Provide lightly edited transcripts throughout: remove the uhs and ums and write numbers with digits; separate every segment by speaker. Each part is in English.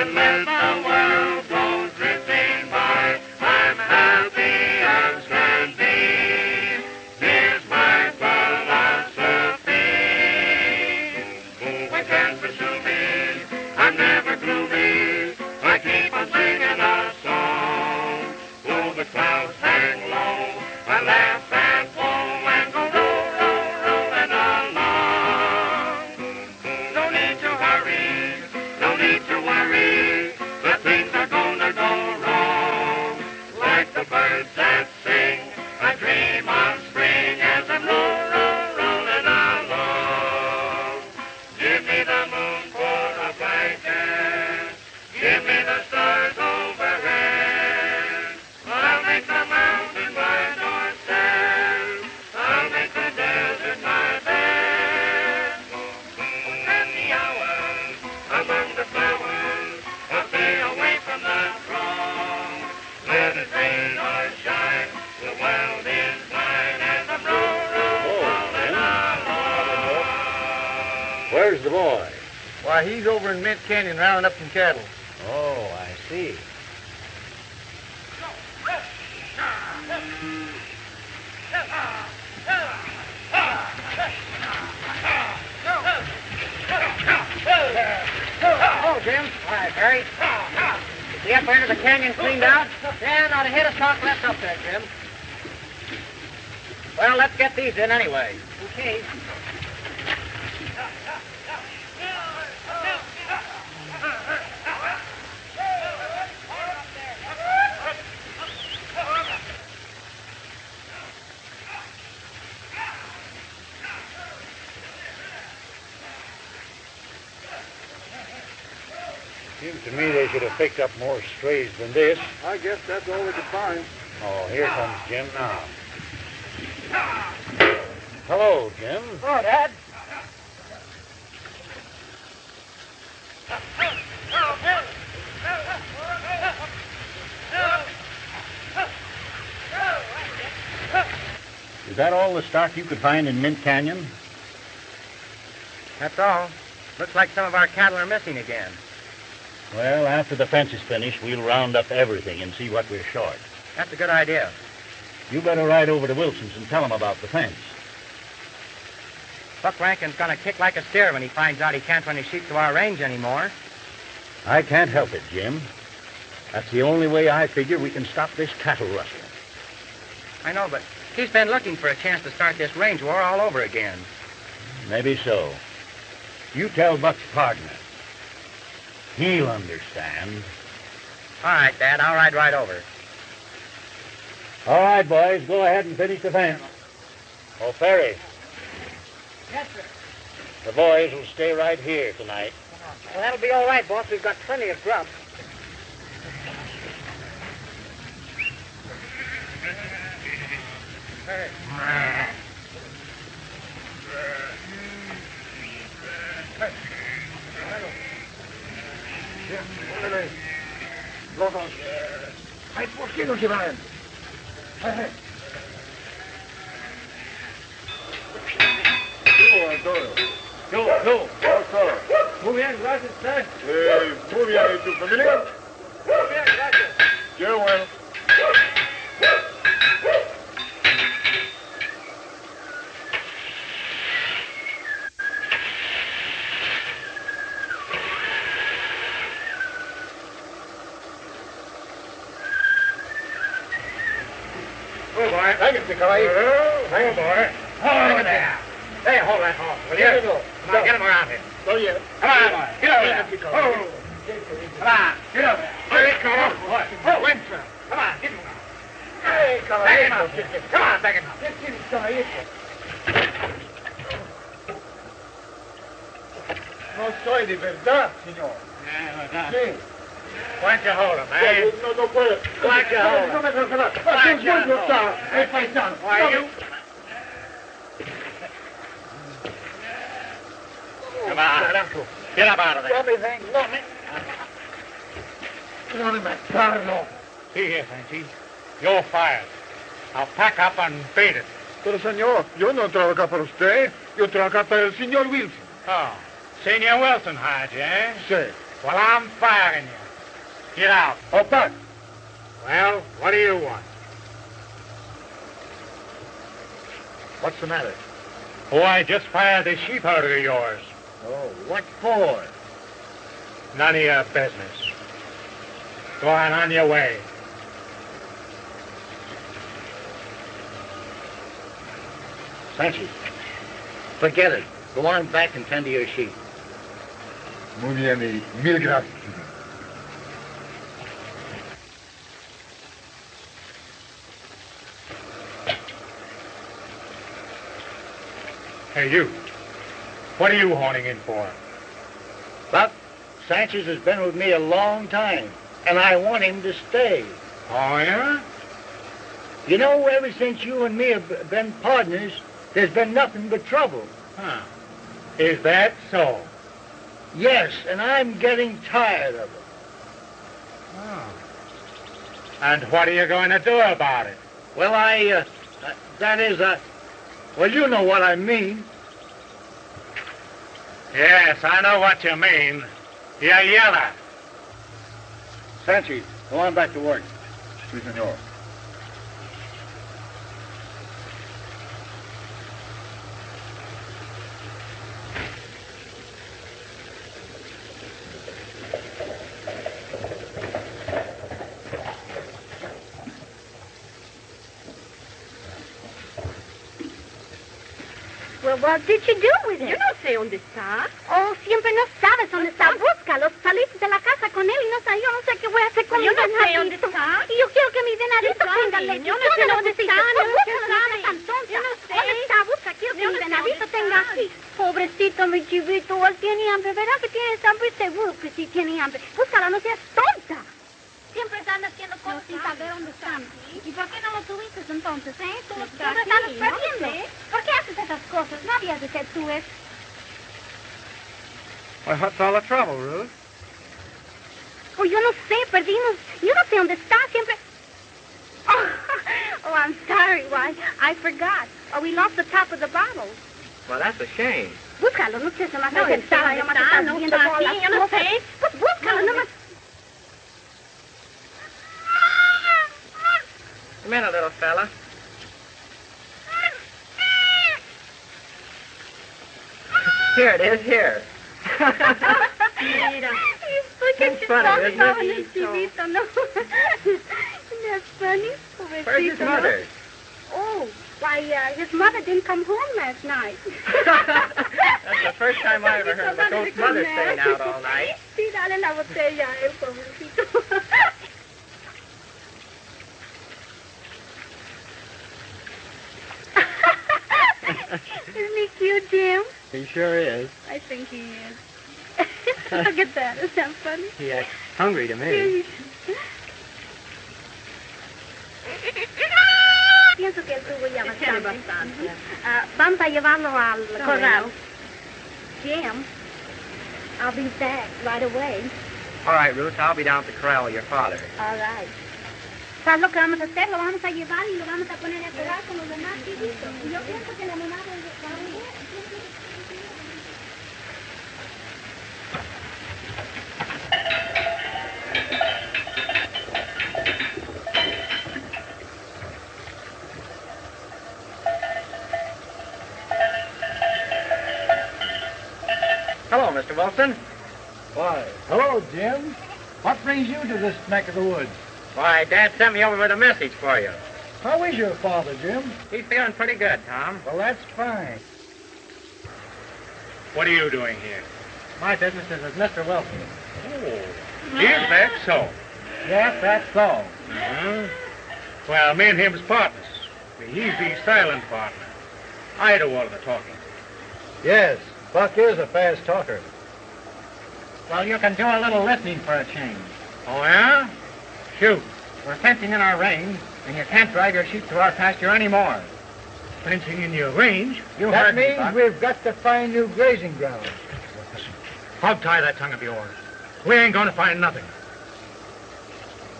Speaker 1: and let the world go drifting by. I'm happy as can be. Here's my philosophy. Who can pursue me? I'm never gloomy. I keep on singing a song. Though the clouds hang low, I laugh and fall and go rolling along. No need to hurry, no need to worry, but things are gonna go wrong. Like the birds that sing, I dream of spring as I'm rolling along. Give me the moon for a blanket, give me the stars overhead. I'll make the mountain my doorstep, I'll make the desert my bed. Spend the hours among the flowers, I'll stay away from the throng. Let it rain or shine, the world is mine as I'm rolling along.
Speaker 2: Where's the boy?
Speaker 3: Why, he's over in Mint Canyon rounding up some cattle.
Speaker 2: Oh, I see.
Speaker 4: Oh, Jim. All right, Harry. The upper end of the canyon cleaned out? Yeah, not a hit of stock left up there, Jim. Well, let's get these in anyway. Okay.
Speaker 2: Seems to me they should have picked up more strays than this.
Speaker 3: I guess that's all we could find.
Speaker 2: Oh, here comes Jim now. Hello, Jim.
Speaker 4: Oh, Dad.
Speaker 2: Is that all the stock you could find in Mint Canyon?
Speaker 4: That's all. Looks like some of our cattle are missing again.
Speaker 2: Well, after the fence is finished, we'll round up everything and see what we're short.
Speaker 4: That's a good idea.
Speaker 2: You better ride over to Wilson's and tell him about the fence.
Speaker 4: Buck Rankin's gonna kick like a steer when he finds out he can't run his sheep to our range anymore.
Speaker 2: I can't help it, Jim. That's the only way I figure we can stop this cattle rustling.
Speaker 4: I know, but he's been looking for a chance to start this range war all over again.
Speaker 2: Maybe so. You tell Buck's partner. He'll understand.
Speaker 4: All right, Dad, I'll ride right over.
Speaker 2: All right, boys, go ahead and finish the fence. Oh, Ferry,
Speaker 4: Yes, sir.
Speaker 2: the boys will stay right here tonight.
Speaker 4: Well, that'll be all right, boss. We've got plenty of grub.
Speaker 3: Ay, ¿por qué no se van?
Speaker 2: Tú.
Speaker 3: Muy bien, gracias, usted. Muy bien, ¿y tu familia? Muy bien, gracias. Qué bueno.
Speaker 4: Oh, boy. Thank you, caballero. Hang on, boy. Over there. Hey, hold that horse, will you? Come on, get him around here.
Speaker 3: Oh, yeah.
Speaker 4: Come on, boy. Get over there. Oh. Come on, get over there. Hurry, come on. Oh, Winston. Come on, get him around.
Speaker 3: Hey,
Speaker 4: Back him up. Come on, back him up.
Speaker 3: No soy de verdad, señor. Sí.
Speaker 4: Why don't you hold him, eh?
Speaker 3: No puedo.
Speaker 4: Why don't you hold him?
Speaker 3: No me dejes hablar.
Speaker 4: Why
Speaker 3: Aquí
Speaker 4: don't you hold
Speaker 3: está
Speaker 4: him?
Speaker 3: el paisano.
Speaker 4: Why, you... Come on. Get up out of there.
Speaker 3: No me matarlo.
Speaker 4: See here, Frenchy. You're fired. Now pack up and beat it.
Speaker 3: Pero, señor, yo no trabajo acá para usted. Yo trabajo acá para el señor Wilson.
Speaker 4: Oh, Senior Wilson hired you, eh?
Speaker 3: Sí.
Speaker 4: Well, I'm firing you. Get out.
Speaker 3: Oh, Buck.
Speaker 4: Well, what do you want?
Speaker 3: What's the matter?
Speaker 4: Oh, I just fired this sheep herder of yours.
Speaker 3: Oh, what for?
Speaker 4: None of your business. Go on your way.
Speaker 2: Sanchez, forget it. Go on back and tend to your sheep.
Speaker 3: Muy bien, y mil gracias.
Speaker 4: Hey, you. What are you honing in for?
Speaker 2: Buck, Sanchez has been with me a long time, and I want him to stay.
Speaker 4: Oh, yeah?
Speaker 2: You know, ever since you and me have been partners, there's been nothing but trouble.
Speaker 4: Huh. Is that so?
Speaker 2: Yes, and I'm getting tired of it.
Speaker 4: Oh. And what are you going to do about it?
Speaker 2: Well, well, you know what I mean.
Speaker 4: Yes, I know what you mean. You're yeller.
Speaker 2: Sanchez, go on back to work.
Speaker 3: Sí, señor.
Speaker 5: Well, what did you do with it?
Speaker 6: Yo no sé dónde está.
Speaker 5: Oh, siempre no sabes dónde está. Búscalo. Saliste de la casa con él y no sé, yo no sé qué voy a hacer con
Speaker 6: Yo
Speaker 5: mi
Speaker 6: no sé
Speaker 5: venadito.
Speaker 6: dónde está.
Speaker 5: Y yo quiero que mi venadito
Speaker 6: Yo
Speaker 5: tenga
Speaker 6: sabe,
Speaker 5: leche.
Speaker 6: yo no
Speaker 5: ¿Dónde
Speaker 6: sé
Speaker 5: lo
Speaker 6: dónde
Speaker 5: pusiste?
Speaker 6: está,
Speaker 5: Pues
Speaker 6: no
Speaker 5: búscalo,
Speaker 6: sé
Speaker 5: no
Speaker 6: sabe.
Speaker 5: seas tan tonta.
Speaker 6: Yo no sé.
Speaker 5: ¿Dónde está? Busca, quiero que
Speaker 6: Yo
Speaker 5: mi
Speaker 6: no sé
Speaker 5: venadito
Speaker 6: dónde
Speaker 5: tenga
Speaker 6: está.
Speaker 5: así. Pobrecito, mi chivito, él tiene hambre. ¿Verdad que tienes hambre? Seguro que sí tiene hambre. Búscalo, no seas tonta. Siempre están haciendo cosas sin saber dónde están. ¿Y por qué no lo tuviste entonces, Tú lo
Speaker 6: Está
Speaker 5: estás
Speaker 6: aquí, no
Speaker 5: perdiendo.
Speaker 6: sé.
Speaker 5: ¿Por qué haces esas cosas? No habías de ser tú eso.
Speaker 4: Well, what's all the trouble, Ruth?
Speaker 5: Oh, yo no sé, perdimos. Yo no sé dónde está, siempre... Oh, I'm sorry, why? I forgot. Oh, we lost the top of the bottle.
Speaker 7: Well, that's a shame.
Speaker 5: Búscalo, no sé, nomás
Speaker 6: No,
Speaker 5: hay que
Speaker 6: está,
Speaker 5: estar,
Speaker 6: no
Speaker 5: nomás
Speaker 6: está,
Speaker 5: estás
Speaker 6: no
Speaker 5: viendo
Speaker 6: está
Speaker 5: todas
Speaker 6: aquí,
Speaker 5: las
Speaker 6: yo no
Speaker 5: cosas.
Speaker 6: sé.
Speaker 5: Pues búscalo,
Speaker 6: No,
Speaker 5: nomás...
Speaker 7: Come in, little fella. Here it is, here.
Speaker 5: Mira. Look at
Speaker 7: That's funny, isn't it?
Speaker 5: el chivito, no. That's funny.
Speaker 7: Where's his
Speaker 5: Pobrecito, no?
Speaker 7: mother?
Speaker 5: Oh, why, his mother didn't come home last night.
Speaker 7: That's the first time I ever heard of a ghost mother staying out all night.
Speaker 5: Sí, dale la botella a él, pobrecito. Isn't he cute, Jim?
Speaker 7: He sure is.
Speaker 5: I think he is. Look at that. Isn't that funny?
Speaker 7: He acts hungry to me.
Speaker 5: Pienso que él tuvo ya
Speaker 6: Tiene
Speaker 5: bastante.
Speaker 6: bastante.
Speaker 5: Vamos a llevarlo al corral.
Speaker 6: bueno.
Speaker 5: Jim, I'll be back right away.
Speaker 7: All right, Ruth, I'll be down at the corral with your father.
Speaker 5: All right. ¿Sabes lo que vamos a hacer? Lo vamos a llevar y lo vamos a poner a jugar con los demás chiquitos. Y yo pienso que la mamá va a ir.
Speaker 7: Hello, Mr. Wilson.
Speaker 2: Why, hello, Jim. What brings you to this neck of the woods?
Speaker 7: Why, Dad sent me over with a message for you.
Speaker 2: How is your father, Jim?
Speaker 7: He's feeling pretty good, Tom.
Speaker 2: Well, that's fine.
Speaker 4: What are you doing here?
Speaker 7: My business is with Mr. Wilson.
Speaker 4: Oh, is that so?
Speaker 2: Yes, that's so.
Speaker 4: Uh-huh. Well, me and him's partners. He's the silent partner. I do all the talking.
Speaker 2: Yes, Buck is a fast talker.
Speaker 7: Well, you can do a little listening for a change.
Speaker 4: Oh, yeah? Shoot.
Speaker 7: We're fencing in our range, and you can't drive your sheep to our pasture anymore.
Speaker 4: Fencing in your range?
Speaker 7: You
Speaker 2: That
Speaker 7: heard me,
Speaker 2: means
Speaker 7: Buck.
Speaker 2: we've got to find new grazing grounds.
Speaker 4: Listen, hog tie that tongue of yours. We ain't going to find nothing.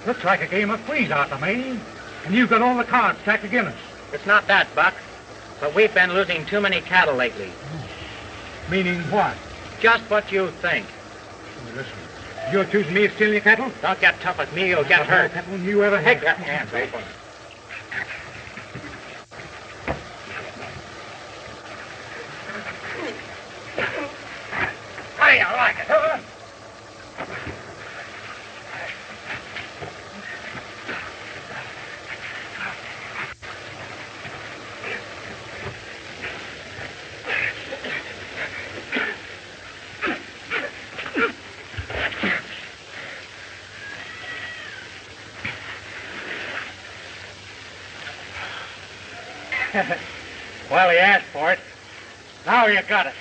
Speaker 4: Looks like a game of freeze out to me. And you've got all the cards stacked against us.
Speaker 7: It's not that, Buck. But we've been losing too many cattle lately.
Speaker 4: Meaning what?
Speaker 7: Just what you think.
Speaker 4: Listen, You accuse me of stealing your cattle?
Speaker 7: Don't get tough with me, you'll get hurt.
Speaker 4: Cattle you ever had.
Speaker 7: Get hands open.
Speaker 4: How do you like it, huh? Well, he asked for it. Now you got it.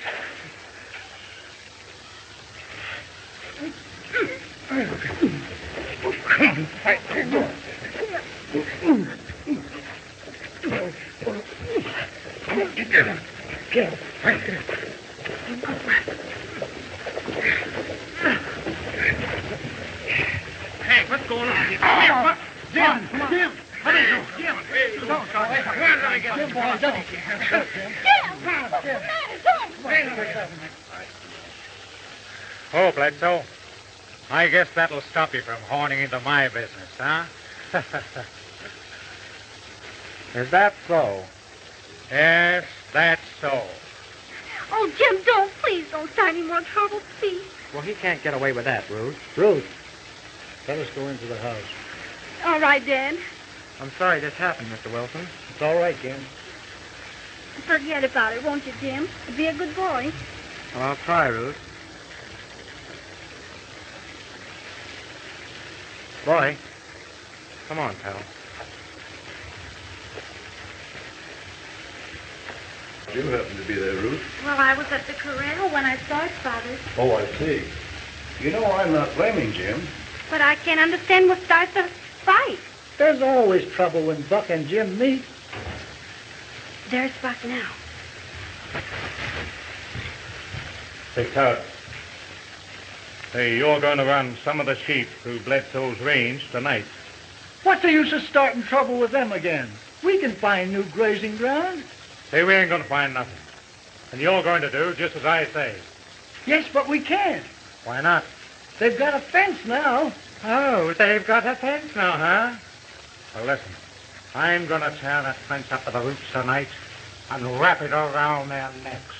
Speaker 4: Hey, what's going on here? Jim! Jim! What is it? Jim! Don't go away. Where did I get Jim, boy, don't. Oh, Bledsoe. I guess that'll stop you from horning into my business, huh? Is that so? Yes, that's so.
Speaker 5: Oh, Jim, don't. Please don't start any more trouble, please.
Speaker 7: Well, he can't get away with that, Ruth.
Speaker 2: Ruth, let us go into the house.
Speaker 5: All right, Dad.
Speaker 7: I'm sorry this happened, Mr. Wilson.
Speaker 2: It's all right, Jim.
Speaker 5: Forget about it, won't you, Jim? Be a good boy.
Speaker 7: Well, I'll try, Ruth. Boy, come on, pal.
Speaker 3: You happen to be there, Ruth.
Speaker 5: Well, I was at the corral when I saw it, Father.
Speaker 3: Oh, I see.
Speaker 2: You know, I'm not blaming Jim.
Speaker 5: But I can't understand what starts a fight.
Speaker 2: There's always trouble when Buck and Jim meet.
Speaker 5: There's Buck now.
Speaker 4: Hey, Tug. Hey, you're going to run some of the sheep through Bledsoe's range tonight.
Speaker 2: What's the use of starting trouble with them again? We can find new grazing ground.
Speaker 4: Hey, we ain't going to find nothing. And you're going to do just as I say.
Speaker 2: Yes, but we can't.
Speaker 4: Why not?
Speaker 2: They've got a fence now.
Speaker 4: Oh, they've got a fence now, huh? Well, listen. I'm going to tear that fence up to the roots tonight and wrap it around their necks.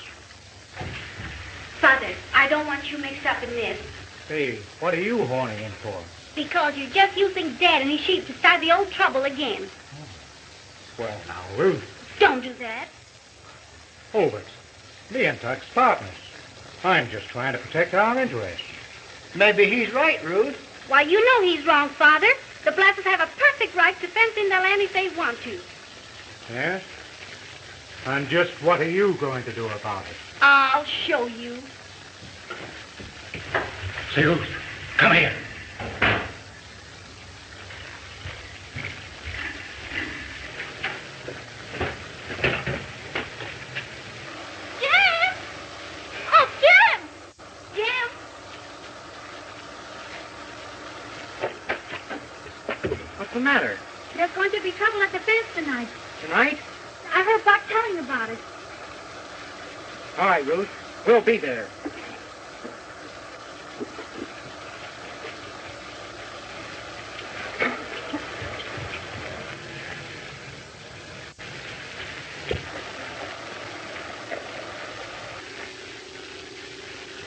Speaker 5: Father, I don't want you mixed up in this.
Speaker 4: Hey, what are you horning in for?
Speaker 5: Because you're just using Dad and his sheep to start the old trouble again.
Speaker 4: Well, now, Ruth.
Speaker 5: Don't do that.
Speaker 4: Oh, but me and Tug's partners. I'm just trying to protect our interests.
Speaker 2: Maybe he's right, Ruth.
Speaker 5: Why, you know he's wrong, Father. The Blasses have a perfect right to fence in their land if they want to.
Speaker 4: Yes? And just what are you going to do about it?
Speaker 5: I'll show you.
Speaker 4: Say, Ruth, come here.
Speaker 5: Jim! Oh, Jim! Jim!
Speaker 7: What's the matter?
Speaker 5: There's going to be trouble at the fence tonight.
Speaker 7: Tonight?
Speaker 5: I heard Buck telling about it.
Speaker 7: All right, Ruth. We'll be there.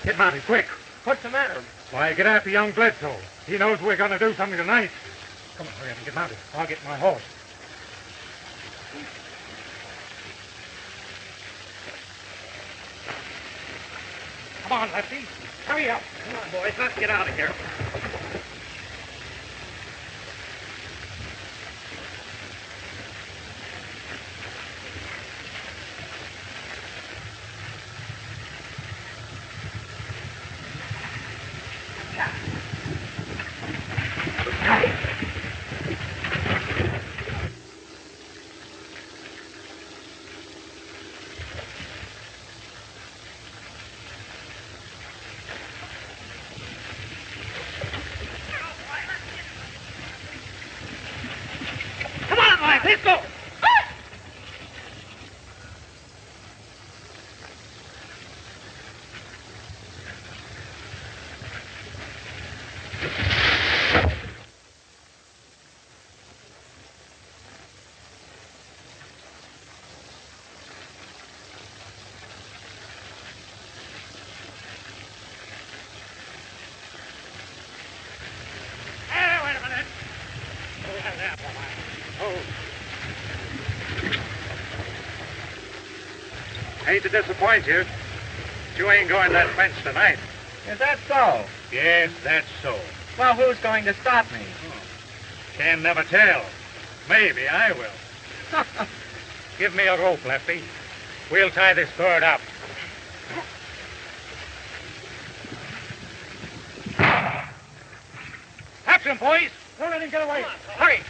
Speaker 4: Get Monty, quick.
Speaker 7: What's the matter?
Speaker 4: Why, get after young Bledsoe. He knows we're going to do something tonight. Come on, hurry up and get Monty. I'll get my horse. Come on, Lefty. Hurry up.
Speaker 7: Come on, boys. Let's get out of here.
Speaker 4: hate to disappoint you, but you ain't going that fence tonight.
Speaker 7: Is that so?
Speaker 4: Yes, that's so.
Speaker 7: Well, who's going to stop me?
Speaker 4: Can never tell. Maybe I will. Give me a rope, Lefty. We'll tie this bird up. Catch him, boys. Don't let him get away. Hurry.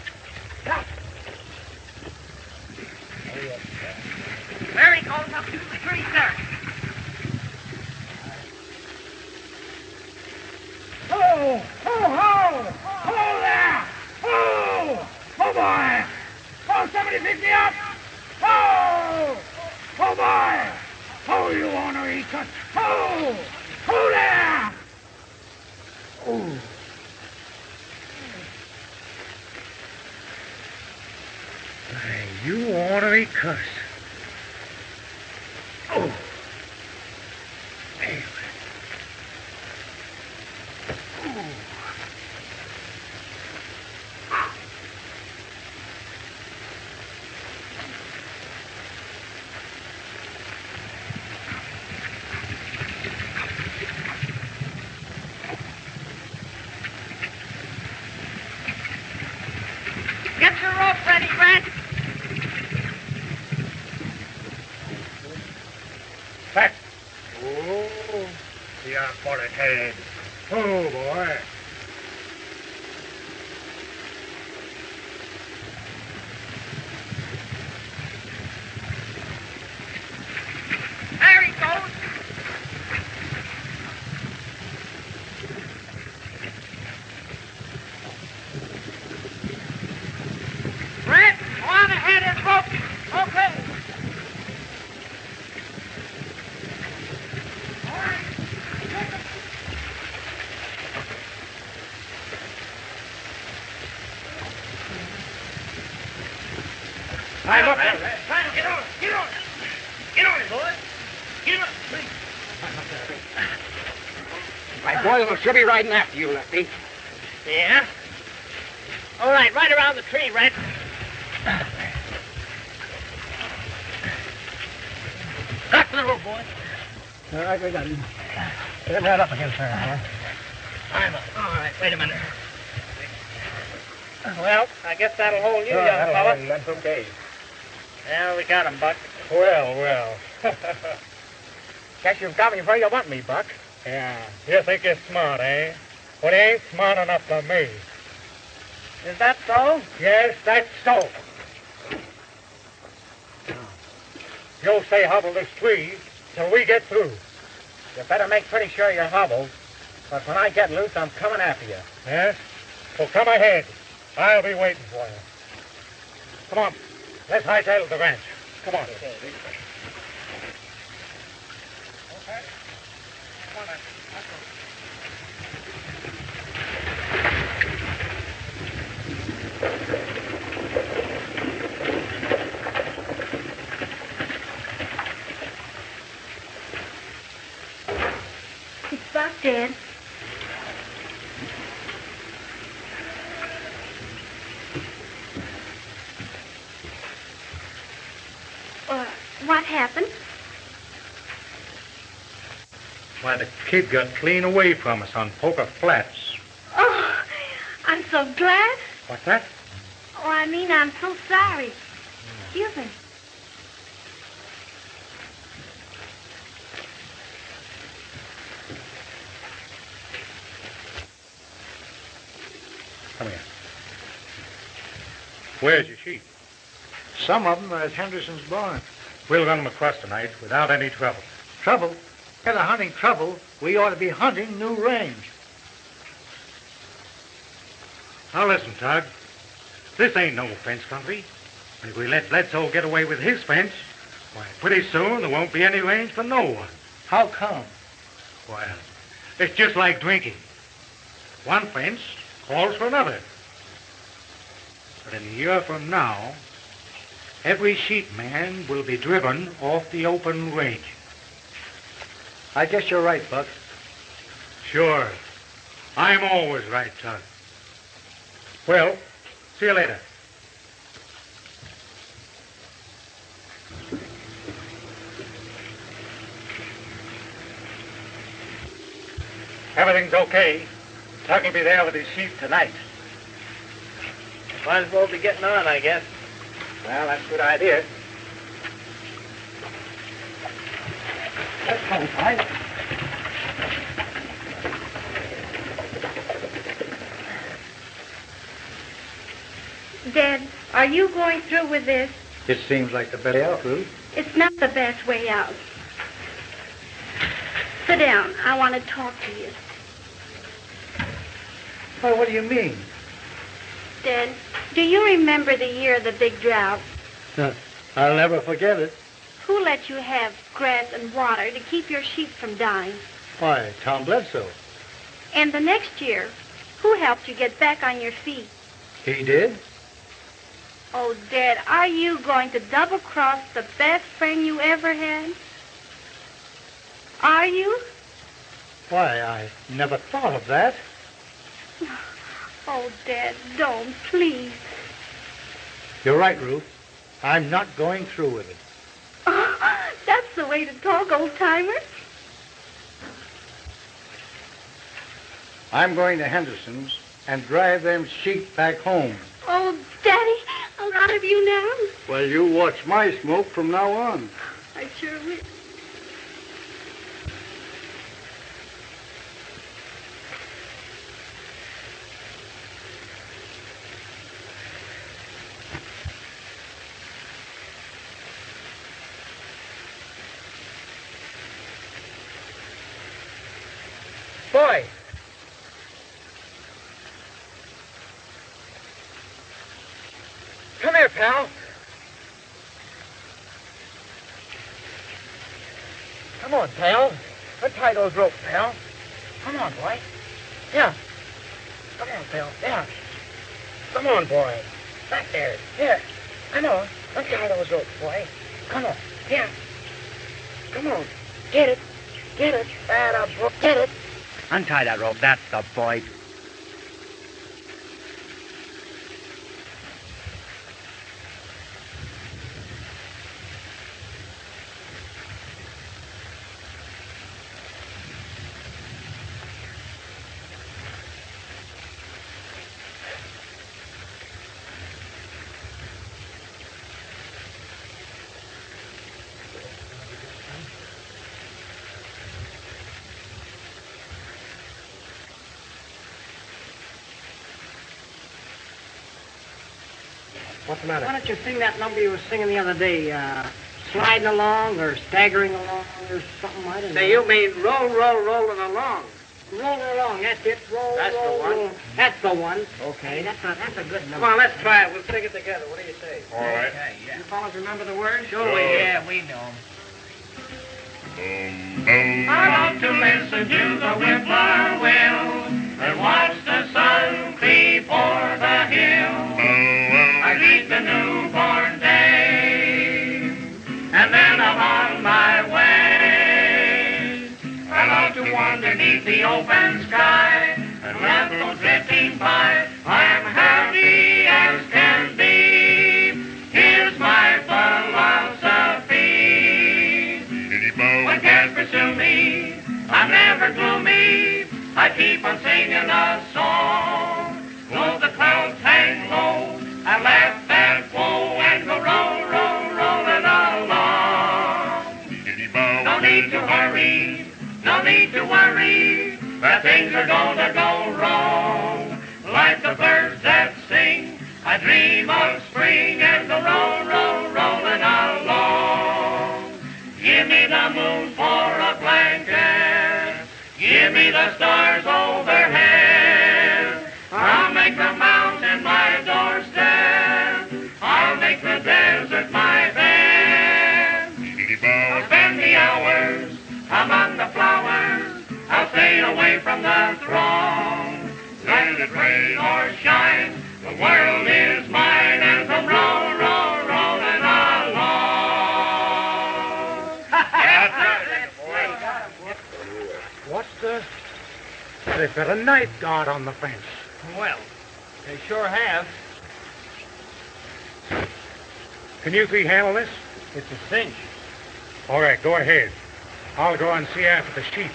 Speaker 7: There he goes up to the tree, sir.
Speaker 4: Oh, there! Oh, boy! Oh, somebody pick me up! Oh, boy! Oh, you ornery cunt! Oh, there! Oh. Hey, you ornery cuss. Oh. Hey.
Speaker 7: Get your rope ready, Brent.
Speaker 4: Back. Oh, yeah, for it head. Oh, boy.
Speaker 7: There he goes. Brent, go on ahead and rope. Okay.
Speaker 4: Hey, look.
Speaker 7: Get on. Get on it, boys. Get on, please.
Speaker 6: My boys will sure be riding after you, Lefty.
Speaker 7: Yeah? All right, right around the tree, Red. Back to the rope, boys.
Speaker 6: All right, we got him. Get him right up against her, huh?
Speaker 7: I'm up. All right, wait a minute. Well, I guess that'll hold you, young fella.
Speaker 6: That's okay.
Speaker 7: Yeah, we got him, Buck.
Speaker 4: Well.
Speaker 6: Guess you've got me where you want me, Buck.
Speaker 4: Yeah, you think you're smart, eh? Well, you ain't smart enough for me.
Speaker 7: Is that so?
Speaker 4: Yes, that's so. You'll stay hobbled this tree till we get through.
Speaker 6: You better make pretty sure you're hobbled. But when I get loose, I'm coming after you.
Speaker 4: Yes? Well, come ahead. I'll be waiting for you. Come on. Let's hightail the ranch. Come on. Okay. Come on, then. Let's go.
Speaker 5: It's Buck, Dad. What happened?
Speaker 4: Why, the kid got clean away from us on Poker Flats.
Speaker 5: Oh, I'm so glad.
Speaker 4: What's that?
Speaker 5: Oh, I mean, I'm so sorry. Excuse me.
Speaker 4: Come here. Where's your sheep?
Speaker 3: Some of them are at Henderson's barn.
Speaker 4: We'll run them across tonight without any trouble.
Speaker 3: Trouble? Instead of hunting trouble, we ought to be hunting new range.
Speaker 4: Now listen, Tug. This ain't no fence country. And if we let Bledsoe get away with his fence, why, pretty soon there won't be any range for no one.
Speaker 3: How come?
Speaker 4: Well, it's just like drinking. One fence calls for another. But in a year from now, every sheepman will be driven off the open range.
Speaker 3: I guess you're right, Buck.
Speaker 4: Sure. I'm always right, Tug. Well, see you later. Everything's okay. Tuck will be there with his sheep tonight.
Speaker 7: Might as well be getting on, I guess.
Speaker 4: Well, that's a good idea. Let's go, Clyde.
Speaker 5: Dad, are you going through with this?
Speaker 4: It seems like the best way out, Ruth.
Speaker 5: It's not the best way out. Sit down. I want to talk to you.
Speaker 4: Well, what do you mean?
Speaker 5: Dad, do you remember the year of the big drought?
Speaker 4: I'll never forget it.
Speaker 5: Who let you have grass and water to keep your sheep from dying?
Speaker 4: Why, Tom Bledsoe.
Speaker 5: And the next year, who helped you get back on your feet?
Speaker 4: He did?
Speaker 5: Oh, Dad, are you going to double-cross the best friend you ever had? Are you?
Speaker 4: Why, I never thought of that.
Speaker 5: Oh, Dad, don't, please.
Speaker 4: You're right, Ruth. I'm not going through with it.
Speaker 5: Oh, that's the way to talk, old-timer.
Speaker 2: I'm going to Henderson's and drive them sheep back home.
Speaker 5: Oh, Daddy, I'm proud of you now.
Speaker 2: Well, you watch my smoke from now on.
Speaker 5: I sure will.
Speaker 6: Boy. Come here, pal. Come on, pal. Untie those ropes, pal. Come on, boy. Yeah. Come on, pal. Yeah. Come on, boy. Back there. Here. Come on. Untie those ropes, boy. Come on. Yeah. Come on. Get it. Get it. Get it.
Speaker 7: Untie that rope. That's the boy.
Speaker 6: What's the matter? Why don't you sing that number you were singing the other day? Sliding along or staggering along or something, I don't know.
Speaker 7: Say, you mean rolling along.
Speaker 6: Rolling along, that's it. Roll,
Speaker 7: That's
Speaker 6: roll,
Speaker 7: the one.
Speaker 6: roll. That's the one.
Speaker 7: Okay.
Speaker 6: Hey, that's a good number.
Speaker 7: Come on, let's try it. We'll sing it together. What do you say?
Speaker 3: All right.
Speaker 7: Okay, yeah.
Speaker 6: You fellas remember the words?
Speaker 7: Sure, yeah, we know 'em.
Speaker 1: I love to listen to the whippoorwill and watch the sun creep o'er the hill. I greet the newborn day, and then I'm on my way. I love to wander neath the open sky and let them drifting by. I'm happy as can be. Here's my philosophy. One can't pursue me. I'm never gloomy. I keep on singing a song. Though the clouds hang low, I laugh and woe and go rolling along. No need to hurry, no need to worry, that things are gonna go wrong. Like the birds that sing, I dream of spring and go rolling along. Give me the moon for a blanket, give me the stars overhead. I'll make the mountain my doorstep, I'll make the desert my bed. I'll spend the hours among the flowers, I'll stay away from the throng. Let it rain or shine, the world is mine, and from rolling along. That's right.
Speaker 4: What's the... They've got a night guard on the fence.
Speaker 7: Well, they sure have.
Speaker 4: Can you three handle this?
Speaker 7: It's a cinch.
Speaker 4: All right, go ahead. I'll go and see after the sheep.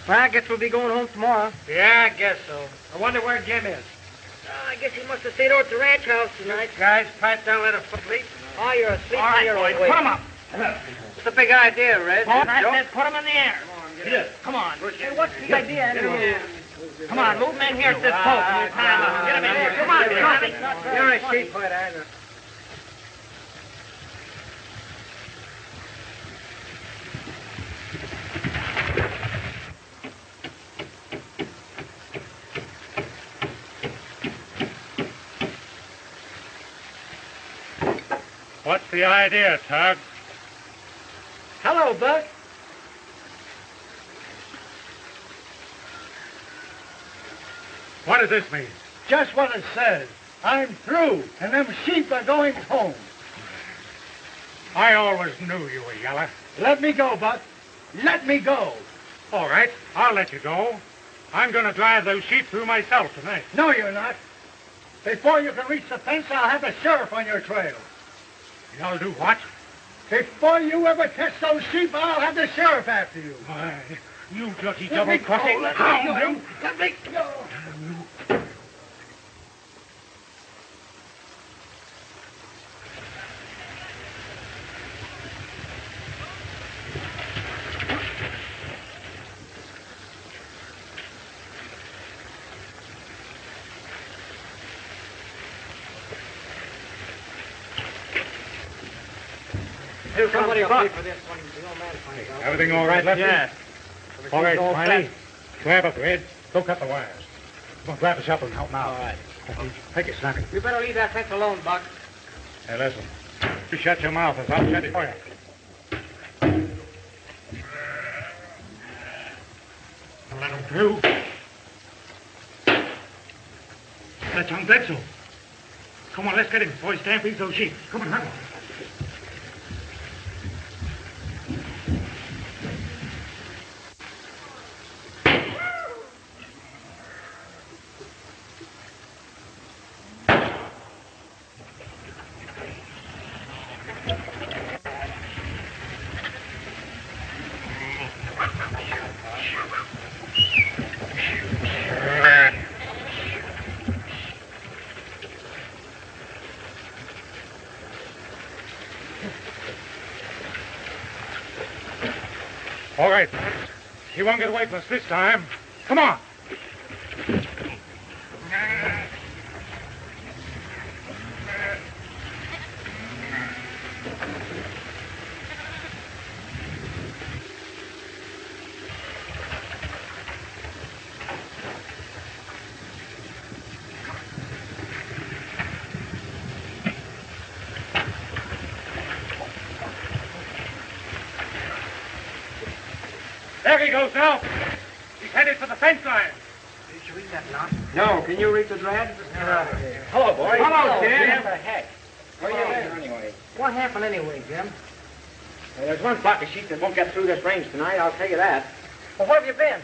Speaker 6: Well, I guess we'll be going home tomorrow.
Speaker 4: Yeah, I guess so. I wonder where Jim is.
Speaker 6: I guess he must have stayed over at the ranch house tonight.
Speaker 4: Guys, pipe down, let us sleep.
Speaker 6: Oh, you're asleep.
Speaker 4: All right,
Speaker 6: You're
Speaker 4: boys,
Speaker 6: awake.
Speaker 4: put him up.
Speaker 6: What's the big idea, Red?
Speaker 4: I said put him in the air.
Speaker 6: Come on. Hey, what's the idea anyway? Come on, move men here at this post. And we'll climb up. Get him in here. Come on, Johnny.
Speaker 4: You're a sheep herder, I know. What's the idea, Tug?
Speaker 6: Hello, Buck.
Speaker 4: What does this mean?
Speaker 8: Just what it says. I'm through, and them sheep are going home.
Speaker 4: I always knew you were yeller.
Speaker 8: Let me go, Buck. Let me go.
Speaker 4: All right, I'll let you go. I'm going to drive those sheep through myself tonight.
Speaker 8: No, you're not. Before you can reach the fence, I'll have the sheriff on your trail.
Speaker 4: You'll do what?
Speaker 8: Before you ever catch those sheep, I'll have the sheriff after you.
Speaker 4: Why, you dirty
Speaker 8: Let me
Speaker 4: double-crossing
Speaker 8: go.
Speaker 4: hound, you.
Speaker 8: Let me go.
Speaker 6: Somebody
Speaker 4: Buck.
Speaker 6: for this one. The old man finds out.
Speaker 4: Everything all right, Lefty?
Speaker 6: Yeah.
Speaker 4: All right,
Speaker 6: all
Speaker 4: Smiley. Grab up, Red. Go cut the wires. Come on, grab the shovel and help me out.
Speaker 6: All right.
Speaker 4: Take it, Snappy.
Speaker 6: You better leave that fence alone, Buck.
Speaker 4: Hey, listen. You shut your mouth as I'll shut it for you. Don't let him through. That's young Bledsoe. Come on, let's get him before he stampedes those sheep. Come on, hurry. All right. He won't get away from us this time. Come on. There he goes now. He's headed for the fence line.
Speaker 6: Did you read that knock?
Speaker 7: No, can you reach the dread?
Speaker 6: Hello, boy.
Speaker 7: Hello, Jim.
Speaker 6: What the heck?
Speaker 7: Where you been, anyway?
Speaker 6: What happened anyway, Jim?
Speaker 7: Well, there's one flock of sheep that won't get through this range tonight, I'll tell you that.
Speaker 6: Well, where have you been?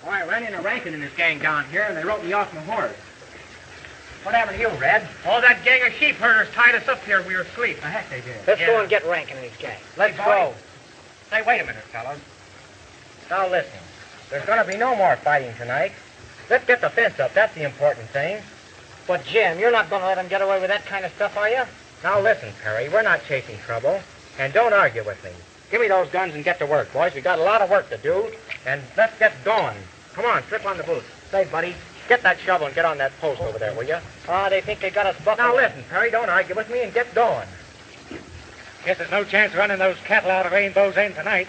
Speaker 7: Oh, I ran into Rankin and his gang down here, and they wrote me off my horse.
Speaker 6: What happened to you, Red?
Speaker 4: Oh, that gang of sheep herders tied us up here. We were asleep.
Speaker 7: The heck they did.
Speaker 6: Let's go and get Rankin and his gang. Let's go.
Speaker 7: Say, wait a minute, fellas.
Speaker 6: Now listen, there's going to be no more fighting tonight. Let's get the fence up. That's the important thing. But, Jim, you're not going to let him get away with that kind of stuff, are you? Now listen, Perry, we're not chasing trouble. And don't argue with me. Give me those guns and get to work, boys. We got a lot of work to do. And let's get going. Come on, slip on the boots. Say, buddy, get that shovel and get on that post over there, will you? Ah, they think they got us buckled. Now listen, Perry, don't argue with me and get going.
Speaker 4: Guess there's no chance of running those cattle out of Rainbow's End tonight.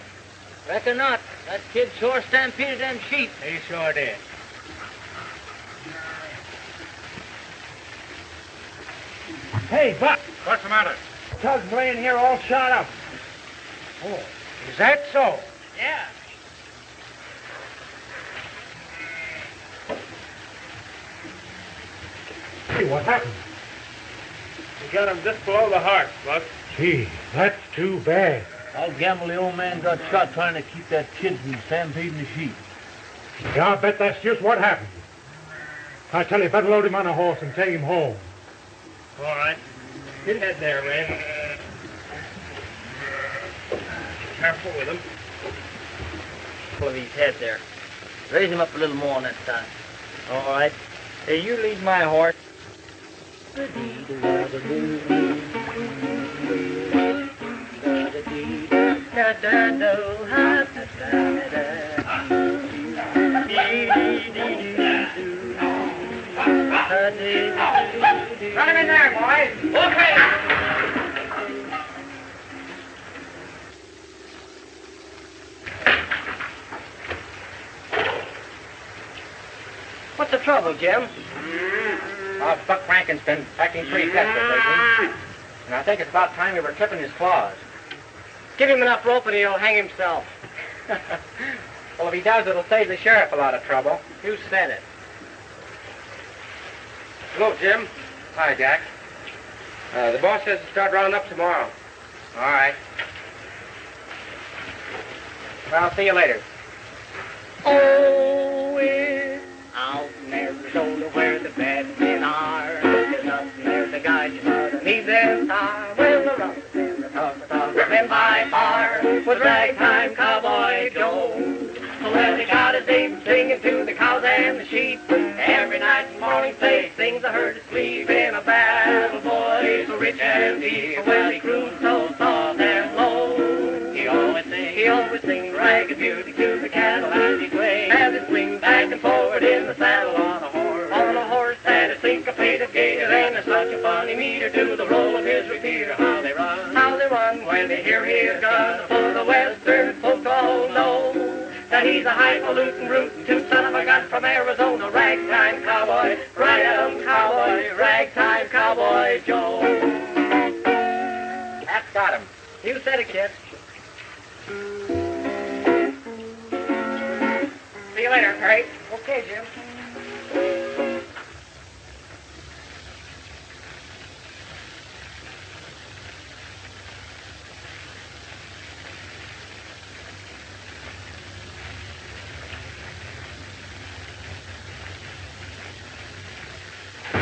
Speaker 6: Reckon not. That kid sure stampeded them sheep.
Speaker 7: He sure did.
Speaker 8: Hey, Buck.
Speaker 4: What's the matter?
Speaker 8: Tug's laying here all shot up.
Speaker 4: Oh, is that so?
Speaker 7: Yeah.
Speaker 4: Hey, what happened?
Speaker 3: We got him just below the heart, Buck.
Speaker 4: Gee, that's too bad.
Speaker 9: I'll gamble the old man got shot trying to keep that kid from stampeding the sheep.
Speaker 4: Yeah, I'll bet that's just what happened. I tell you, better load him on a horse and take him home.
Speaker 3: All right. Get head there, Red. Careful with him.
Speaker 7: Pull these heads there.
Speaker 6: Raise him up a little more next time. All right. Hey, you lead my horse.
Speaker 7: Run him in there, boys. Okay.
Speaker 6: What's the trouble, Jim? Buck Rankin's been acting pretty desperate lately. And I think it's about time we were clipping his claws. Give him enough rope and he'll hang himself. Well, if he does, it'll save the sheriff a lot of trouble. You said it.
Speaker 7: Hello, Jim.
Speaker 6: Hi, Jack.
Speaker 7: The boss says to start rounding up tomorrow.
Speaker 6: All right. Well, I'll see you later. Oh, it's out in Arizona where the bad men are. There's nothing there, the guys you mother needs their star. Well, the roughest and the toughest of the men by far was ragtime cowboy Joe. Well, he got his name singing to the cows and the sheep. Every night and morning say things I heard asleep in a battle, boy, so rich and deep. Well, he crooned so soft and low. He always sing ragged beauty to the cattle as he swings. As he swings back and forward in the saddle on a horse that is syncopated gaiter. And there's such a funny meter to the roll of his repeater. How they run when they hear his gun. For the western folks all know that he's a highfalutin, rootin' toot son of a gun from Arizona. Ragtime cowboy, ragtime cowboy Joe. That's got him. You said it, kid. See you later, Perry. Okay, Jim.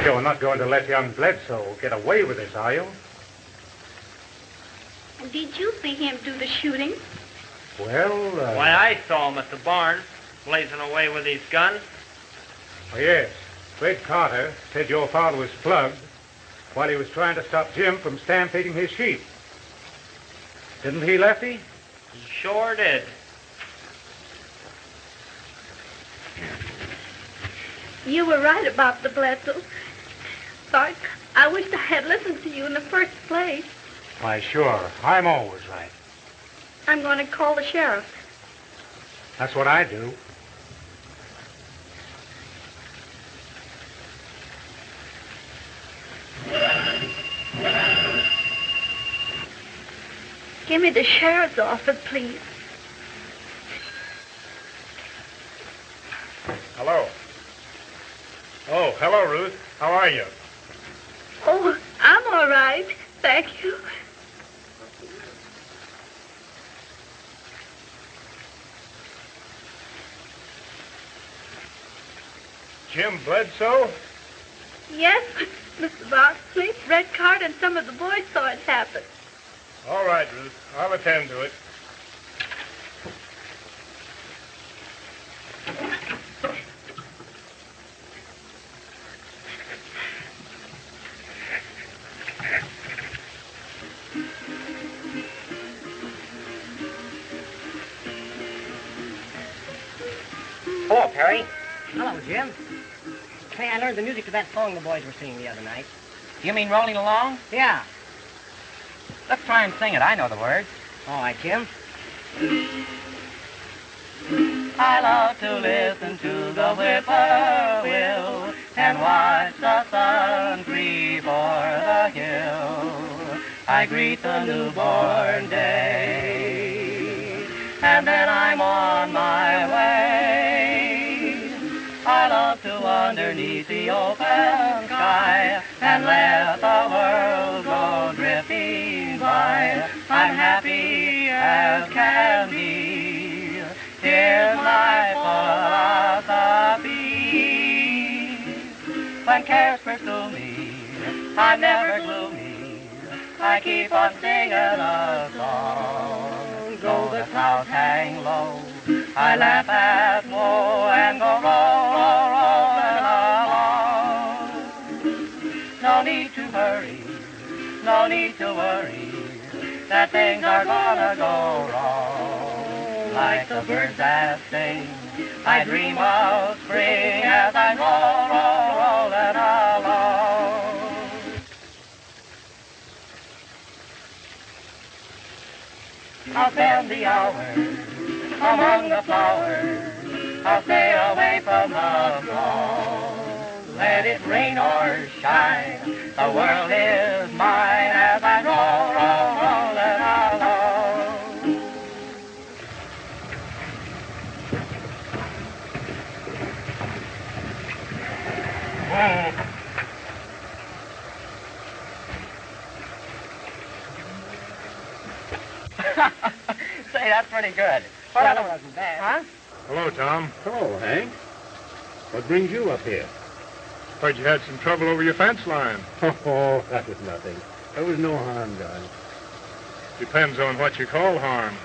Speaker 4: You're not going to let young Bledsoe get away with this, are you?
Speaker 5: Did you see him do the shooting?
Speaker 4: Well,
Speaker 7: Why, I saw him at the barn, blazing away with his gun.
Speaker 4: oh, yes. Fred Carter said your father was plugged while he was trying to stop Jim from stampeding his sheep. Didn't he, Lefty?
Speaker 7: He sure did.
Speaker 5: You were right about the Bledsoe. Bart, I wished I had listened to you in the first place.
Speaker 4: Why, sure. I'm always right.
Speaker 5: I'm going to call the sheriff.
Speaker 4: That's what I do.
Speaker 5: Give me the sheriff's office, please.
Speaker 3: Hello. Oh, hello, Ruth. How are you?
Speaker 5: Oh, I'm all right. Thank you.
Speaker 3: Jim Bledsoe?
Speaker 5: Yes, Mr. Boxley. Red Card and some of the boys saw it happen.
Speaker 3: All right, Ruth. I'll attend to it.
Speaker 6: Hello, Perry. Hello, Jim. Hey, I learned the music to that song the boys were singing the other night. You mean Rolling Along? Yeah. Let's try and sing it. I know the words. All right, Jim. I love to listen to the whippoorwill and watch the sun creep o'er the hill. I greet the newborn day, and then I'm on my way. I love to wander neath the open sky and let the world go drifting by. I'm happy as can be. Here's my philosophy. When cares pursue me, I'm never gloomy. I keep on singing a song. Though the clouds hang low
Speaker 7: I laugh at woe and go rolling along. No need to hurry, no need to worry, that things are gonna go wrong. Like the birds that sing, I dream of spring as I rolling along. I'll spend the hours among the flowers, I'll stay away from the throng. Let it rain or shine, the world is mine as I rolling along. Say, that's pretty good. Well, that wasn't bad. Huh?
Speaker 3: Hello, Tom.
Speaker 2: Hello, Hank. What brings you up here?
Speaker 3: Heard you had some trouble over your fence line.
Speaker 2: Oh, that was nothing. There was no harm done.
Speaker 3: Depends on what you call harm.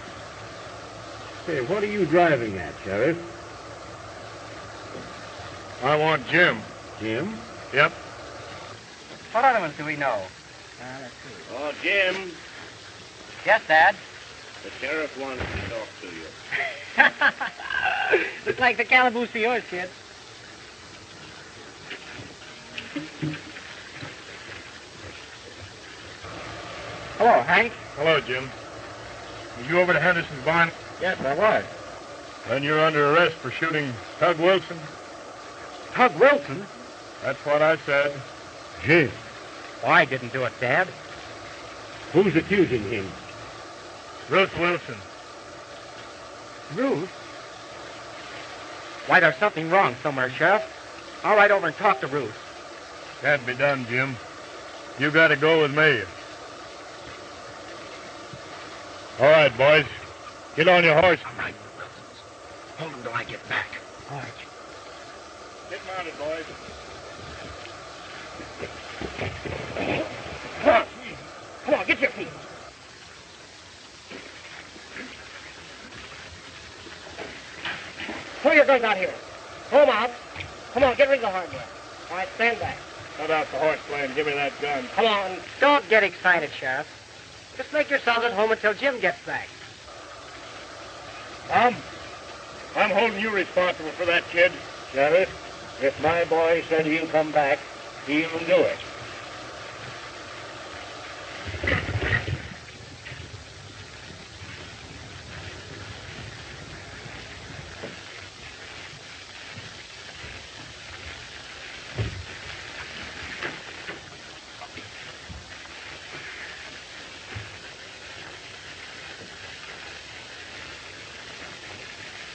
Speaker 2: Hey, what are you driving at, Sheriff?
Speaker 3: I want Jim.
Speaker 2: Jim?
Speaker 3: Yep.
Speaker 7: What other ones do we know? Let's see.
Speaker 2: Oh, Jim.
Speaker 7: Yes, Dad.
Speaker 2: The sheriff wants to talk to you.
Speaker 7: Looks like the calaboose for yours, kid. Hello, Hank.
Speaker 3: Hello, Jim. Were you over to Henderson's barn?
Speaker 2: Yes, I was.
Speaker 3: Then you're under arrest for shooting Tug Wilson.
Speaker 4: Tug Wilson?
Speaker 3: That's what I said.
Speaker 2: Jim.
Speaker 4: Oh, I didn't do it, Dad.
Speaker 2: Who's accusing him?
Speaker 3: Ruth Wilson.
Speaker 4: Ruth? Why, there's something wrong somewhere, Sheriff. I'll ride over and talk to Ruth.
Speaker 3: Can't be done, Jim. You got to go with me. All right, boys. Get on your horse.
Speaker 4: All right, Wilsons. Hold him till I get back. All right.
Speaker 3: Get mounted, boys.
Speaker 7: Come on. Come on, get your feet. Pull your guns out here. Pull them out. Come on, get rid of the hardware. All right, stand back.
Speaker 3: Cut out the horse play and give me that gun.
Speaker 7: Come on. Don't get excited, Sheriff. Just make yourselves at home until Jim gets back.
Speaker 3: Tom, I'm holding you responsible for that kid.
Speaker 2: Sheriff, if my boy said he'll come back, he'll do it.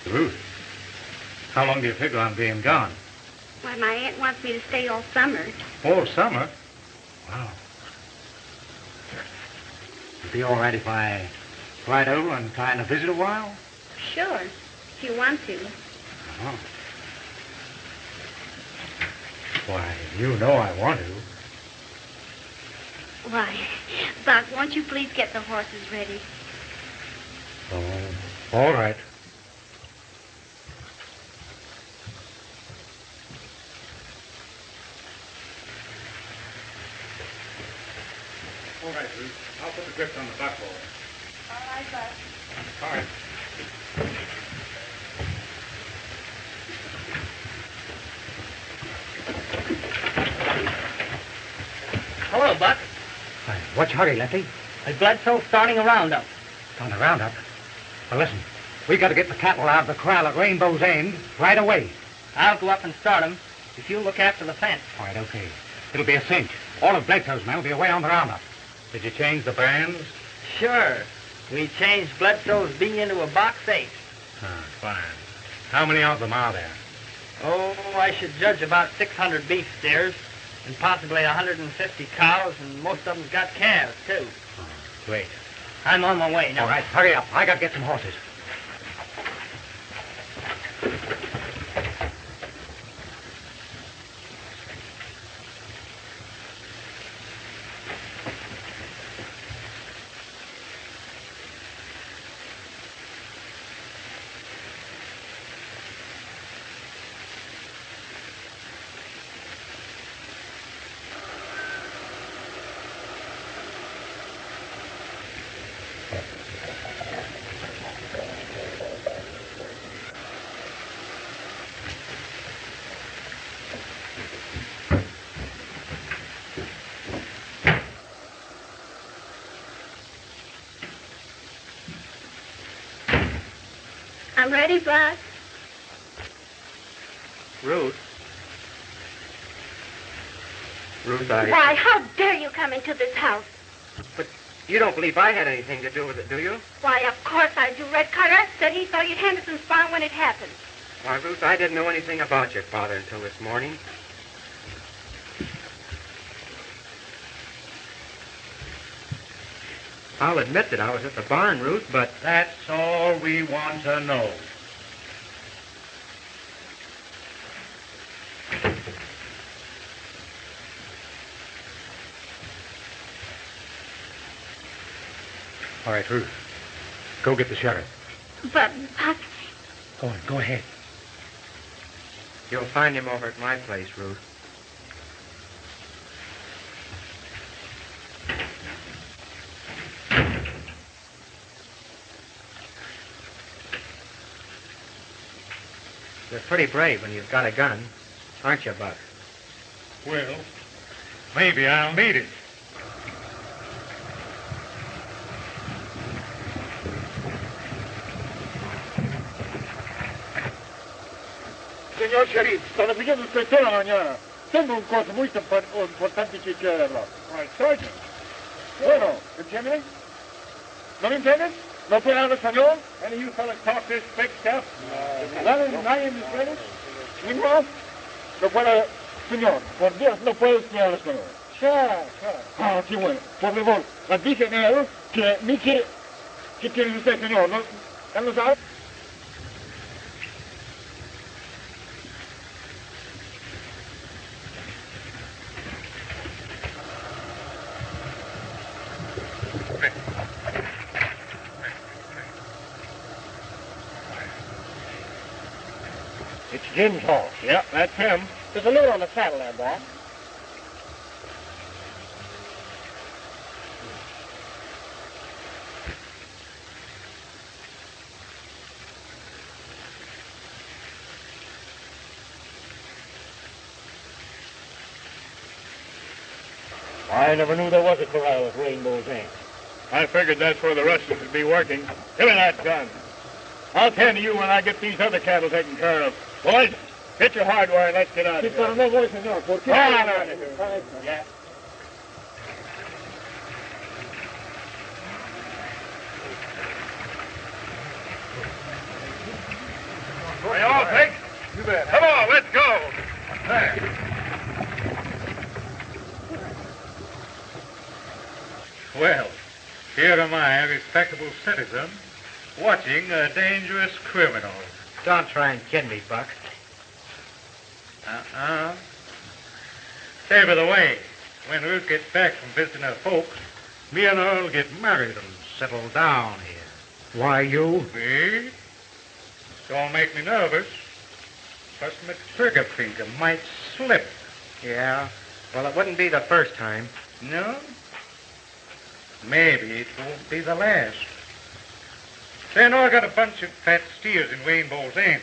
Speaker 4: Ruth, how long do you figure on being gone?
Speaker 5: Why, my aunt wants me to stay all summer.
Speaker 4: All summer? Wow. It'd be all right if I ride over and kind of visit a while?
Speaker 5: Sure, if you want to.
Speaker 4: Oh. Why, you know I want to.
Speaker 5: Why, Buck, won't you please get the horses ready?
Speaker 4: Oh, all right. All right, Ruth. I'll put the grips on the buckle.
Speaker 5: All right, Buck.
Speaker 4: All right.
Speaker 7: Hello, Buck.
Speaker 4: Hi, what's your hurry, Lefty?
Speaker 7: Is Bledsoe starting a roundup?
Speaker 4: On the roundup. Well, listen. We got to get the cattle out of the corral at Rainbow's End right away.
Speaker 7: I'll go up and start them if you'll look after the fence.
Speaker 4: All right, okay. It'll be a cinch. All of Bledsoe's men will be away on the roundup. Did you change the bands?
Speaker 7: Sure. We changed Bledsoe's B into a box 8.
Speaker 4: Fine. How many of them are there?
Speaker 7: Oh, I should judge about 600 beef steers and possibly 150 cows, and most of them's got calves, too.
Speaker 4: Oh, great.
Speaker 7: I'm on my way now.
Speaker 4: All right, hurry up. I got to get some horses.
Speaker 5: I'm ready, Buck.
Speaker 6: Ruth,
Speaker 5: Why, how dare you come into this house?
Speaker 6: But you don't believe I had anything to do with it, do you?
Speaker 5: Why, of course I do. Red Carter said he saw you at Henderson's farm when it happened.
Speaker 6: Why, Ruth, I didn't know anything about your father until this morning. I'll admit that I was at the barn, Ruth, but...
Speaker 4: That's all we want to know. All right, Ruth. Go get the sheriff.
Speaker 5: But, Buck...
Speaker 4: Go on, go ahead.
Speaker 6: You'll find him over at my place, Ruth. You're pretty brave when you've got a gun, aren't you, Buck?
Speaker 4: Well, maybe I'll need it.
Speaker 3: Señor Sheriff, stavo pigliando il spettone la mañana. Tengo un cosa muy importante que quiero hablar. Right, Sergeant. Bueno, ¿entiendes? ¿No me entiendes? ¿No puede hablar español? Any of you fellas talk this big stuff? Nadie me entiende. ¿Ninguno? No puede... Señor, por Dios, no puede usted hablar español. Sure. Ah, qué bueno. Por favor, les dije a ellos que ni quiere... ¿Qué quiere usted, señor? ¿No? ¿Él no sabe? It's Jim's horse. Yep, that's him.
Speaker 6: There's a note on the saddle there, Bob.
Speaker 3: I never knew there was a corral at Rainbow's Inn. I figured that's where the rustlers would be working. Give me that gun. I'll tend to you when I get these other cattle taken care of. Boys, get your hardware and let's get out of here. No voy, señor. ¿Por qué? Yeah. Are you all picked? You bet. Come on, let's go. There.
Speaker 4: Well, here am I, a respectable citizen, watching a dangerous criminal.
Speaker 6: Don't try and kid me, Buck.
Speaker 4: Say, by the way, when Ruth gets back from visiting her folks, me and her'll get married and settle down here.
Speaker 6: Why, you?
Speaker 4: Me? Don't make me nervous. Plus my trigger finger might slip.
Speaker 6: Yeah. Well, it wouldn't be the first time.
Speaker 4: No? Maybe it won't be the last. Say, I know I got a bunch of fat steers in Rainbow's Inn.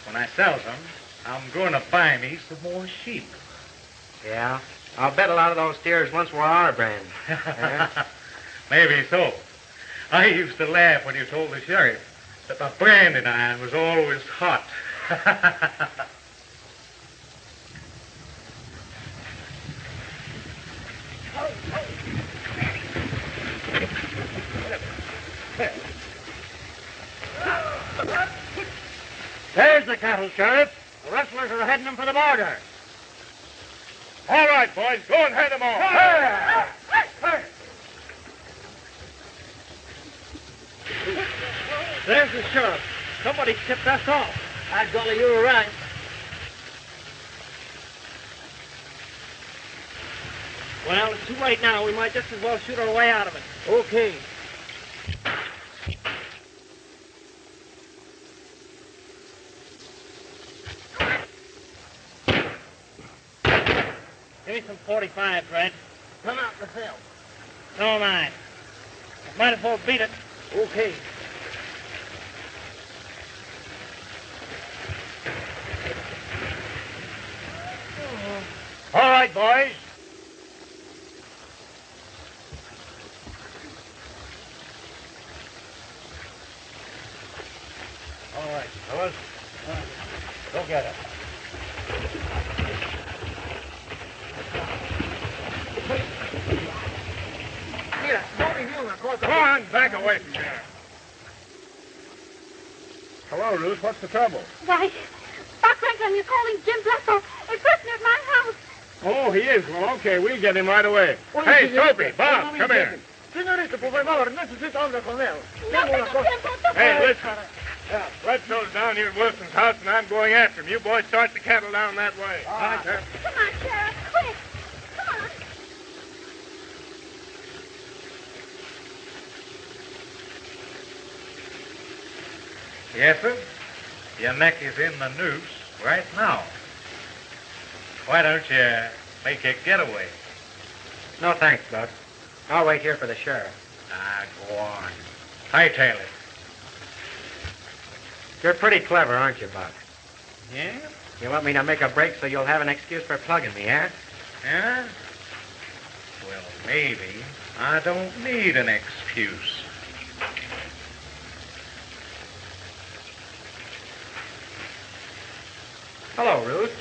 Speaker 4: When I sells them, I'm going to buy me some more sheep.
Speaker 6: Yeah? I'll bet a lot of those steers once were our brand. Yeah?
Speaker 4: Maybe so. I used to laugh when you told the sheriff that the branding iron was always hot.
Speaker 6: There's the cattle, Sheriff. The rustlers are heading them for the border.
Speaker 3: All right, boys, go and head them off.
Speaker 6: There's the sheriff. Somebody tipped us off. By golly, you were right. Well, it's too late now. We might just as well shoot our way out of it. Okay. Give me some 45, Fred. Come out the field. No, mine. Might as well beat it. Okay.
Speaker 3: All right, boys.
Speaker 9: All right, fellas. Go get it.
Speaker 3: Come on, back away from there. Hello, Ruth. What's the trouble?
Speaker 5: Why, Buck Franklin, you're calling Jim Bledsoe a prisoner at my house.
Speaker 3: Oh, he is. Well, okay, we'll get him right away. Hey, Toby, Bob, come here.
Speaker 6: Señorita, por favor, necesito hablar con él.
Speaker 5: No tengo tiempo.
Speaker 3: Hey, listen. Bledsoe's down here at Wilson's house, and I'm going after him. You boys start the cattle down that way.
Speaker 5: Come on, Sheriff, quick. Come on.
Speaker 4: Yes, sir. Your neck is in the noose right now. Why don't you make a getaway?
Speaker 6: No thanks, Buck. I'll wait here for the sheriff.
Speaker 4: Ah, go on. Hightail it.
Speaker 6: You're pretty clever, aren't you, Buck?
Speaker 4: Yeah?
Speaker 6: You want me to make a break so you'll have an excuse for plugging me, eh?
Speaker 4: Yeah? Well, maybe. I don't need an excuse.
Speaker 6: Hello, Ruth.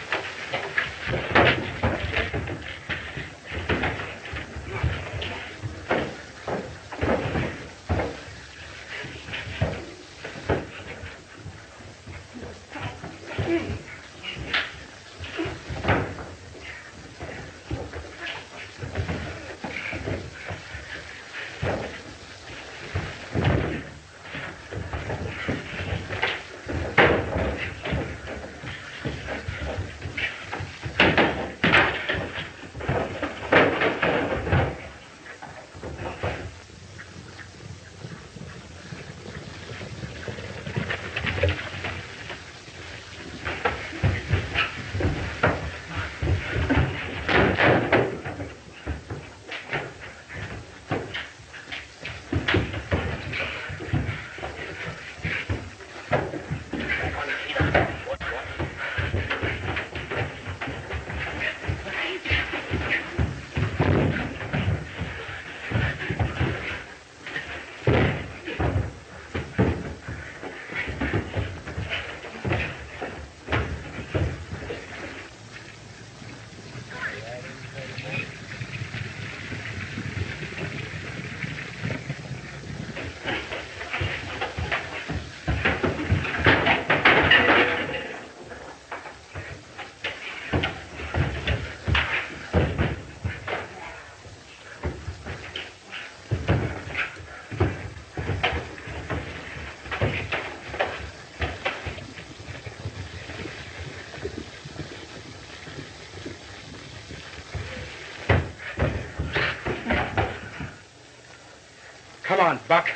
Speaker 6: Come on, Buck.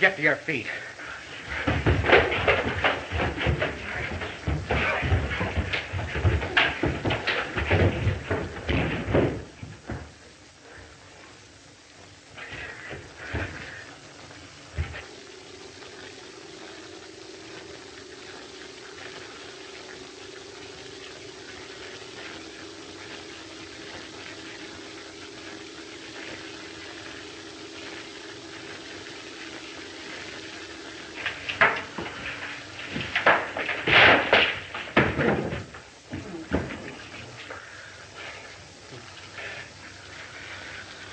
Speaker 6: Get to your feet.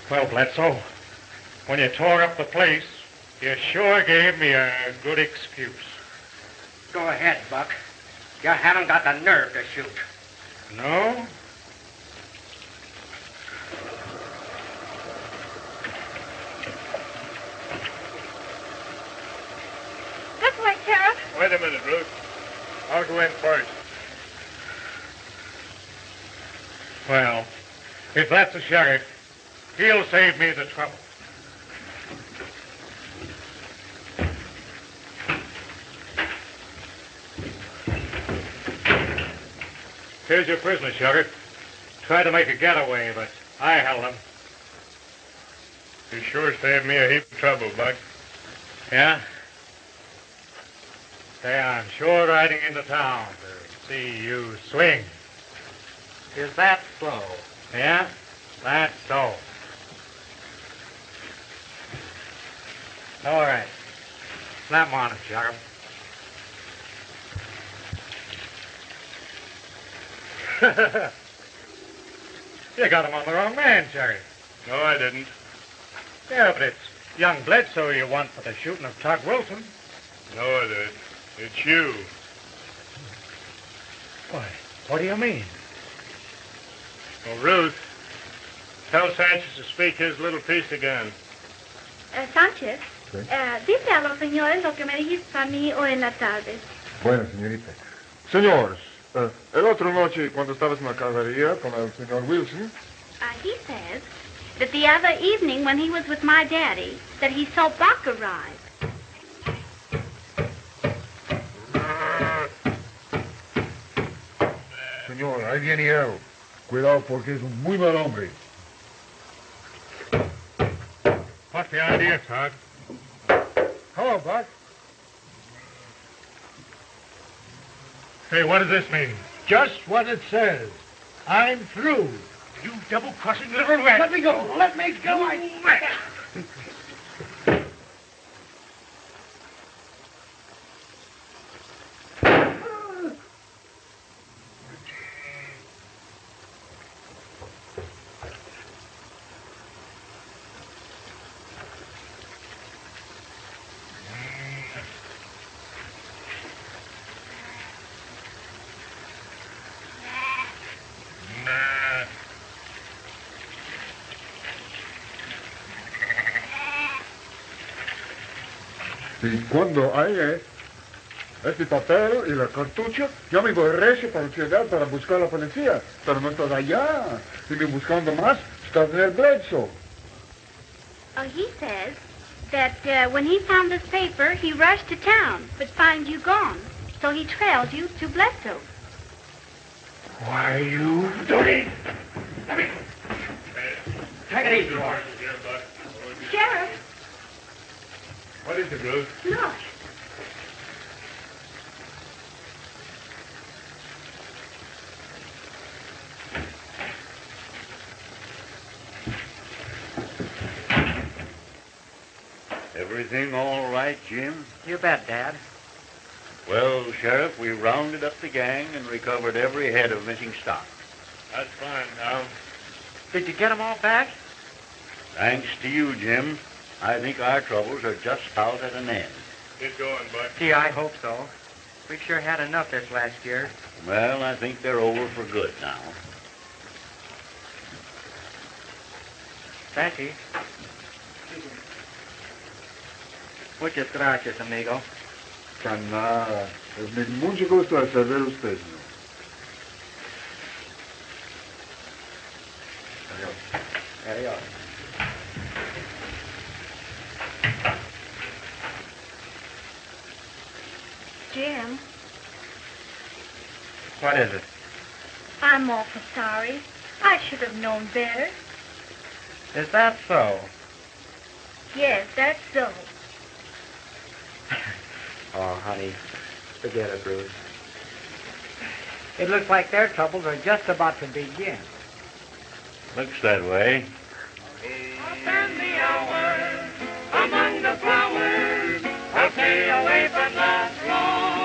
Speaker 4: Well, Bledsoe, when you tore up the place, you sure gave me a good excuse.
Speaker 6: Go ahead, Buck. You haven't got the nerve to shoot.
Speaker 4: No?
Speaker 5: This way, Sheriff.
Speaker 3: Wait a minute, Ruth. I'll go in first.
Speaker 4: Well, if that's the sheriff, he'll save me the trouble. Here's your prisoner, Sheriff. Tried to make a getaway, but I held him.
Speaker 3: You sure saved me a heap of trouble, Buck.
Speaker 4: Yeah? Say, I'm sure riding into town to see you swing.
Speaker 6: Is that so?
Speaker 4: Yeah? That's so. All right. Snap 'em on it, Sheriff. You got him on the wrong man, Sheriff.
Speaker 3: No, I didn't.
Speaker 4: Yeah, but it's young Bledsoe you want for the shooting of Tug Wilson.
Speaker 3: No, it ain't. It's you.
Speaker 4: Why, what do you mean?
Speaker 3: Well, Ruth, tell Sanchez to speak his little piece again.
Speaker 5: Sánchez, dice a los señores lo que me dijiste a mí hoy en la tarde.
Speaker 3: Bueno, señorita. Señores, el otro noche cuando estabas en la caballería con el señor Wilson.
Speaker 5: He says that the other evening when he was with my daddy, that he saw Buck arrive.
Speaker 3: Señor, ahí viene él. Cuidado porque es un muy mal hombre.
Speaker 4: What's the idea, Tug?
Speaker 3: Hello, Buck.
Speaker 4: Hey, what does this mean?
Speaker 8: Just what it says. I'm through.
Speaker 4: You double-crossing little rat.
Speaker 8: Let me go. Let me go.
Speaker 3: Y cuando hay este papel y la cartucho, yo me voy recio para la ciudad para buscar a la policía. Pero no estás allá. Sigue buscando más. Estás en el Bledsoe.
Speaker 5: He says that when he found this paper, he rushed to town, but found you gone. So he trailed you to Bledsoe.
Speaker 4: Why, you dirty...
Speaker 3: Take it easy,
Speaker 5: Sheriff,
Speaker 3: What is it, Ruth?
Speaker 5: look.
Speaker 2: Everything all right, Jim?
Speaker 6: You bet, Dad.
Speaker 2: Well, Sheriff, we rounded up the gang and recovered every head of missing stock.
Speaker 3: That's fine, Tom.
Speaker 6: Did you get them all back?
Speaker 2: Thanks to you, Jim. I think our troubles are just about at an end.
Speaker 3: Get going, Buck.
Speaker 6: Gee, I hope so. We've sure had enough this last year.
Speaker 2: Well, I think they're over for good now.
Speaker 6: Frankie. Muchas gracias, amigo.
Speaker 3: Canada. Es mi mucho gusto de saber usted, señor.
Speaker 6: There you are.
Speaker 5: Jim,
Speaker 6: What is it?
Speaker 5: I'm awful sorry. I should have known better.
Speaker 6: Is that so?
Speaker 5: Yes, that's so.
Speaker 6: Oh, honey, forget it, Bruce. It looks like their troubles are just about to begin.
Speaker 2: Looks that way.
Speaker 1: Spend the hours among the flowers. I'll stay away from the throng.